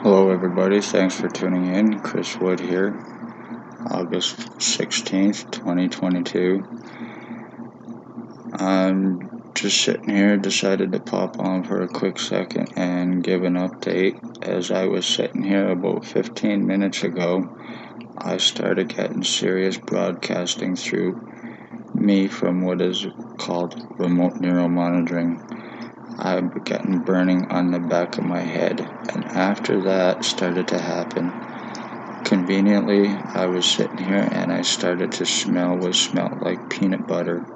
Hello everybody, thanks for tuning in. Chris Wood here, August 16th, 2022. I'm just sitting here, decided to pop on for a quick second and give an update. As I was sitting here about 15 minutes ago, I started getting serious broadcasting through me from what is called remote neuromonitoring. I'm getting burning on the back of my head, and after that started to happen, conveniently, I was sitting here and I started to smell what smelled like peanut butter.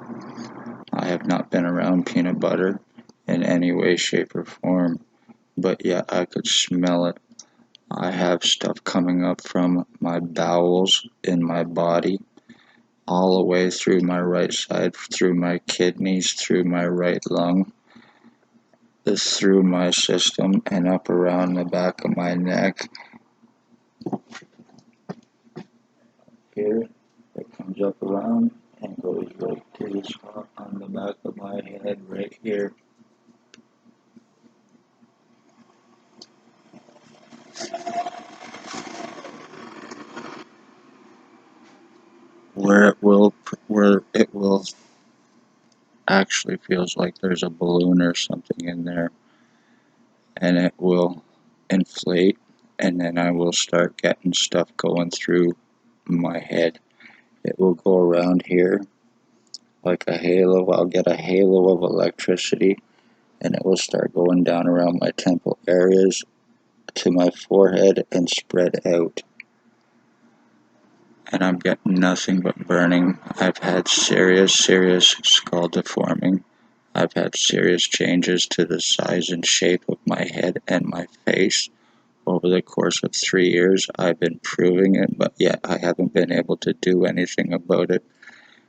I have not been around peanut butter in any way, shape, or form, but yet I could smell it. I have stuff coming up from my bowels in my body, all the way through my right side, through my kidneys, through my right lung, through my system, and up around the back of my neck. Here, it comes up around and goes right to the spot on the back of my head right here. Where it will actually feels like there's a balloon or something in there, and it will inflate, and then I will start getting stuff going through my head. It will go around here like a halo. I'll get a halo of electricity, and it will start going down around my temple areas to my forehead and spread out. And I'm getting nothing but burning. I've had serious skull deforming. I've had serious changes to the size and shape of my head and my face. Over the course of 3 years, I've been proving it, but yet I haven't been able to do anything about it.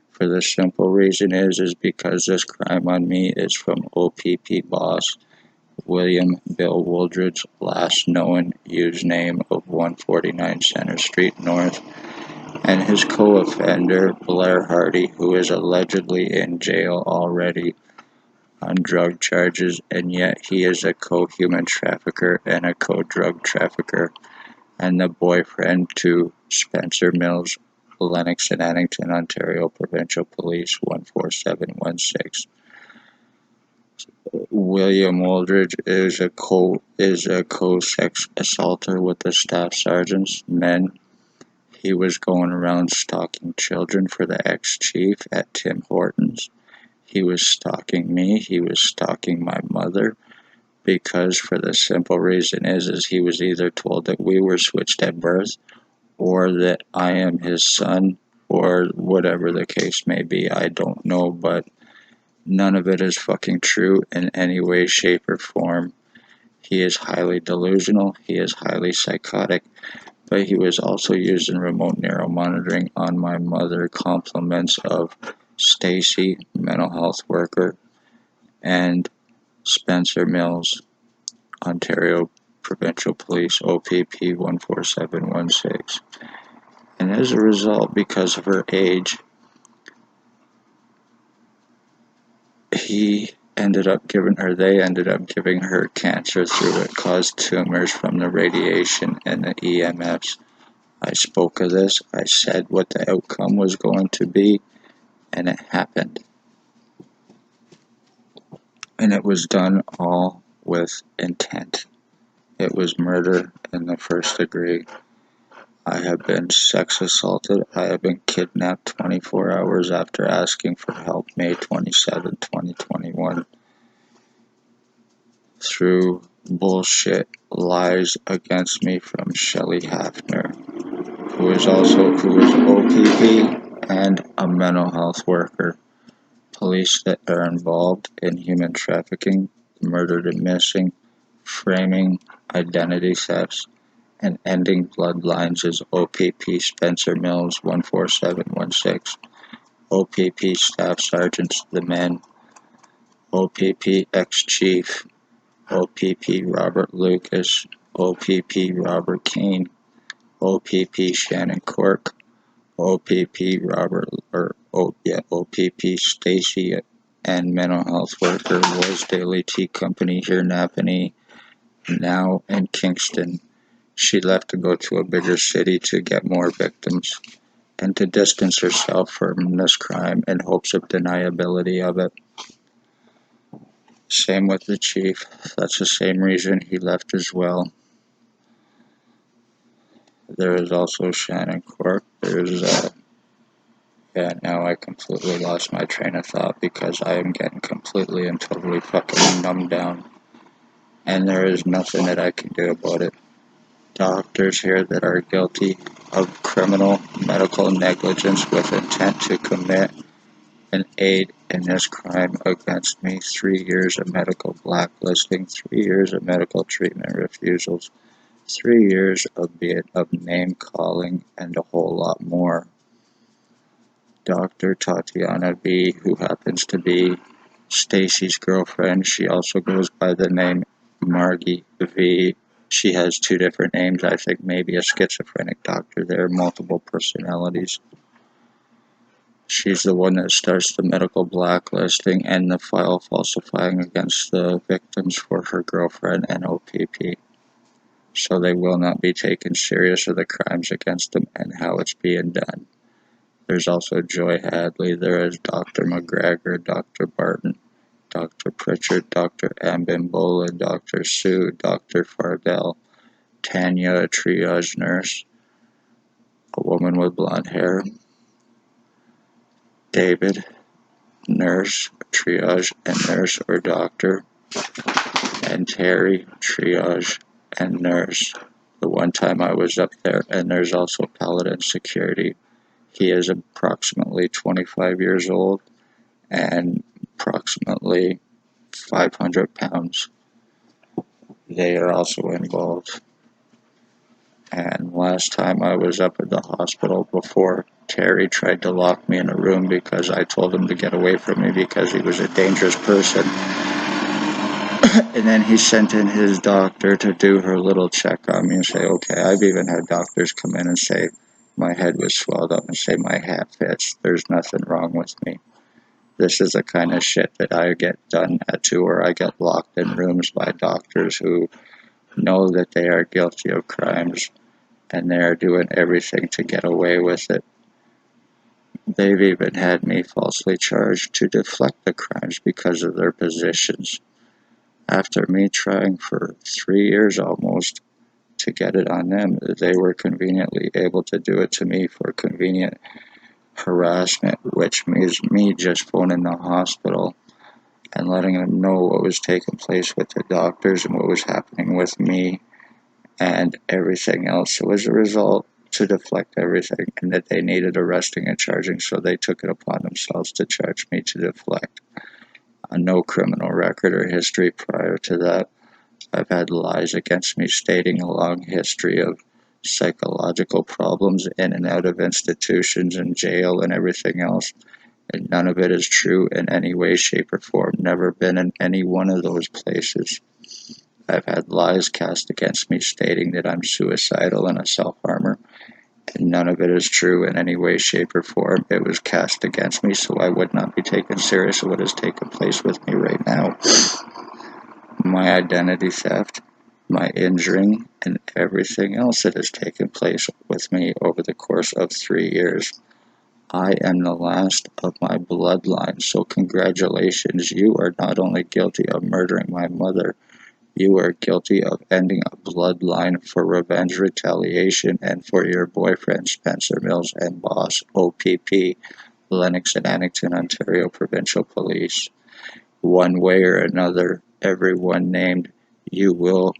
For the simple reason is because this crime on me is from O.P.P boss, William Bill Wooldridge, last known use name of 149 Center Street North, and his co-offender, Blair Hardy, who is allegedly in jail already on drug charges, and yet he is a co-human trafficker and a co-drug trafficker, and the boyfriend to Spencer Mills, Lennox and Addington, Ontario Provincial Police 14716. William Wooldridge is a co-sex assaulter with the staff sergeant's men. He was going around stalking children for the ex-chief at Tim Hortons. He was stalking me. He was stalking my mother, because for the simple reason is he was either told that we were switched at birth, or that I am his son, or whatever the case may be. I don't know, but none of it is fucking true in any way, shape, or form. He is highly delusional. He is highly psychotic. But he was also using remote neuromonitoring on my mother, compliments of Stacy, mental health worker, and Spencer Mills, Ontario Provincial Police, O.P.P 14716. And as a result, because of her age, they ended up giving her cancer through it, caused tumors from the radiation and the EMFs. I spoke of this, I said what the outcome was going to be, and it happened. And it was done all with intent. It was murder in the first degree. I have been sex assaulted. I have been kidnapped 24 hours after asking for help May 27, 2021. Through bullshit lies against me from Shelley Hafner, who is O.P.P and a mental health worker. Police that are involved in human trafficking, murdered and missing, framing identity thefts, and ending bloodlines is O.P.P Spencer Mills 14716, O.P.P Staff Sergeants the men, O.P.P ex-chief, O.P.P Robert Lucas, O.P.P Robert Kane, O.P.P Shannon Cork, O.P.P O.P.P Stacy, and mental health worker was Daily Tea Company here in Napanee, now in Kingston. She left to go to a bigger city to get more victims and to distance herself from this crime in hopes of deniability of it. Same with the chief. That's the same reason he left as well. There is also Shannon Cork. Now I completely lost my train of thought because I am getting completely and totally fucking numbed down. And there is nothing that I can do about it. Doctors here that are guilty of criminal medical negligence with intent to commit and aid in this crime against me. 3 years of medical blacklisting, 3 years of medical treatment refusals, 3 years of name calling, and a whole lot more. Dr. Tatiana V, who happens to be Stacy's girlfriend, she also goes by the name Margie V. She has 2 different names. I think maybe a schizophrenic doctor there, multiple personalities. She's the one that starts the medical blacklisting and the file falsifying against the victims for her girlfriend and O.P.P. So they will not be taken serious of the crimes against them and how it's being done. There's also Joy Hadley. There is Dr. McGregor, Dr. Barton, Dr. Pritchard, Dr. Ambimbola, Dr. Sue, Dr. Fardell, Tanya, a triage nurse, a woman with blonde hair, David, nurse, triage and nurse or doctor, and Terry, triage and nurse. The one time I was up there, and there's also Paladin Security. He is approximately 25 years old and approximately 500 pounds. They are also involved. And last time I was up at the hospital before Terry tried to lock me in a room because I told him to get away from me because he was a dangerous person. And then he sent in his doctor to do her little check on me and say, okay, I've even had doctors come in and say my head was swelled up and say my hat fits. There's nothing wrong with me. This is the kind of shit that I get done to, or I get locked in rooms by doctors who know that they are guilty of crimes and they are doing everything to get away with it. They've even had me falsely charged to deflect the crimes because of their positions. After me trying for 3 years almost to get it on them, they were conveniently able to do it to me for convenient harassment, which means me just phoning the hospital and letting them know what was taking place with the doctors and what was happening with me and everything else. So as a result, to deflect everything, and that they needed arresting and charging, so they took it upon themselves to charge me to deflect. No criminal record or history prior to that. I've had lies against me stating a long history of psychological problems in and out of institutions and jail and everything else, and none of it is true in any way, shape, or form. Never been in any one of those places. I've had lies cast against me stating that I'm suicidal and a self-harmer, and none of it is true in any way, shape, or form. It was cast against me so I would not be taken serious of what has taken place with me right now. My identity theft, my injuring, and everything else that has taken place with me over the course of 3 years. I am the last of my bloodline, so congratulations. You are not only guilty of murdering my mother, you are guilty of ending a bloodline for revenge, retaliation, and for your boyfriend Spencer Mills and boss O.P.P, Lennox and Annington, Ontario Provincial Police. One way or another, everyone named, you will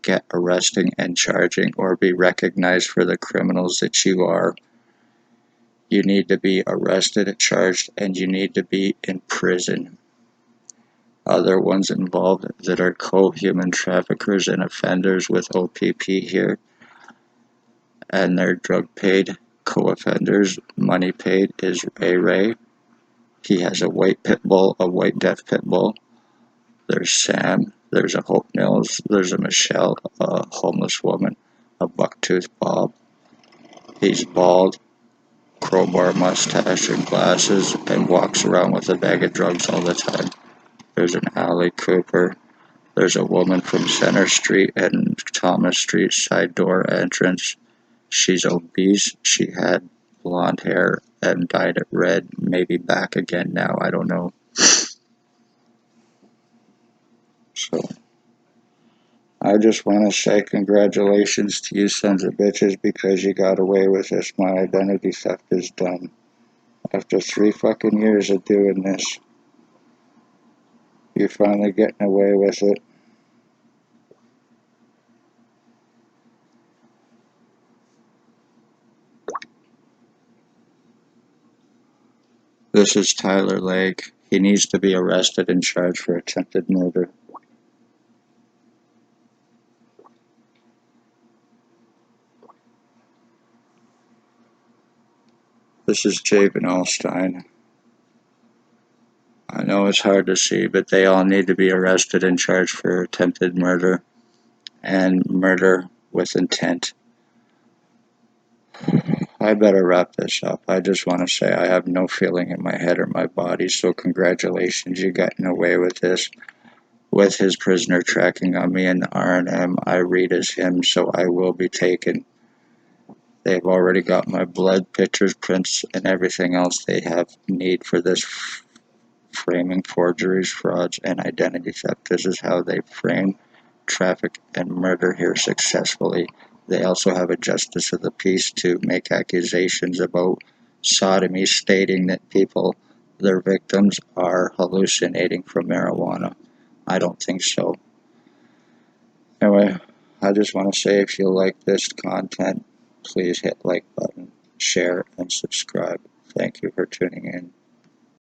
get arresting and charging or be recognized for the criminals that you are. You need to be arrested, charged, and you need to be in prison. Other ones involved that are co-human traffickers and offenders with O.P.P here, and their drug-paid co-offenders, money paid, is Ray. He has a white pit bull, a white deaf pit bull. There's Sam, there's a Hope Mills, there's a Michelle, a homeless woman, a bucktooth Bob. He's bald, crowbar mustache and glasses, and walks around with a bag of drugs all the time. There's an Allie Cooper, There's a woman from Center Street and Thomas Street side door entrance. She's obese. She had blonde hair and dyed it red. Maybe back again now. I don't know. So I just want to say congratulations to you sons of bitches because you got away with this. My identity theft is done. After 3 fucking years of doing this, you're finally getting away with it. This is Tyler Lake. He needs to be arrested and charged for attempted murder. This is Javen Allstein. I know it's hard to see, but they all need to be arrested and charged for attempted murder and murder with intent. I better wrap this up. I just want to say I have no feeling in my head or my body, so congratulations, you gotten away with this. With his prisoner tracking on me in the R&M, I read as him, so I will be taken. They've already got my blood, pictures, prints, and everything else they have need for this framing forgeries, frauds, and identity theft. This is how they frame, traffic, and murder here successfully. They also have a justice of the peace to make accusations about sodomy, stating that people, their victims, are hallucinating from marijuana. I don't think so. Anyway, I just want to say if you like this content, please hit like button, share, and subscribe. Thank you for tuning in.